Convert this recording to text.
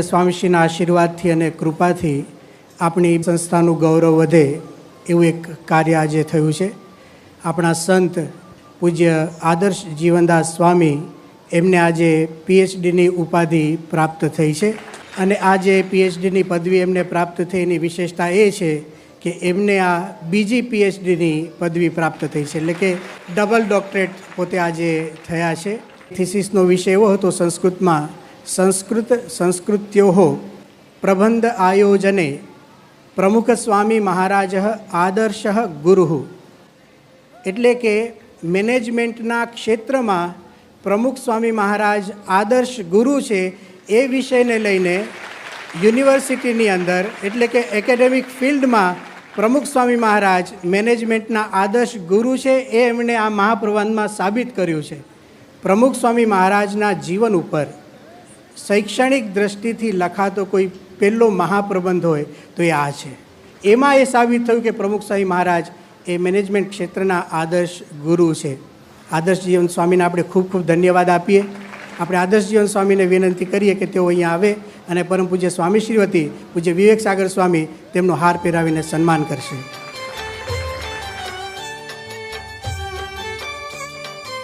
સ્વામીશ્રીના આશીર્વાદથી અને કૃપાથી આપણી સંસ્થાનું ગૌરવ વધે એવું એક કાર્ય આજે થયું છે. આપણા સંત પૂજ્ય આદર્શ જીવનદાસ સ્વામી એમને આજે પીએચડીની ઉપાધિ પ્રાપ્ત થઈ છે. અને આજે પીએચડીની પદવી એમને પ્રાપ્ત થઈ એની વિશેષતા એ છે કે એમને આ બીજી પીએચડીની પદવી પ્રાપ્ત થઈ છે, એટલે કે ડબલ ડોક્ટરેટ પોતે આજે થયા છે. થીસીસનો વિષય એવો હતો સંસ્કૃતમાં, સંસ્કૃત્યોઃ પ્રબંધ આયોજને પ્રમુખ સ્વામી મહારાજ આદર્શ ગુરુ. એટલે કે મેનેજમેન્ટના ક્ષેત્રમાં પ્રમુખ સ્વામી મહારાજ આદર્શ ગુરુ છે. એ વિષયને લઈને યુનિવર્સિટીની અંદર એટલે કે એકેડેમિક ફિલ્ડમાં પ્રમુખ સ્વામી મહારાજ મેનેજમેન્ટના આદર્શ ગુરુ છે એ એમણે આ મહાપ્રબંધમાં સાબિત કર્યું છે. પ્રમુખ સ્વામી મહારાજના જીવન ઉપર શૈક્ષણિક દ્રષ્ટિથી લખાતો કોઈ પહેલો મહાપ્રબંધ હોય તો એ આ છે. એમાં એ સાબિત થયું કે પ્રમુખ સ્વામી મહારાજ એ મેનેજમેન્ટ ક્ષેત્રના આદર્શ ગુરુ છે. આદર્શ જીવન સ્વામીને આપણે ખૂબ ખૂબ ધન્યવાદ આપીએ. આપણે આદર્શ જીવન સ્વામીને વિનંતી કરીએ કે તેઓ અહીંયા આવે અને પરમ પૂજ્ય સ્વામીશ્રી વતી પૂજ્ય વિવેક સાગર સ્વામી તેમનો હાર પહેરાવીને સન્માન કરશે.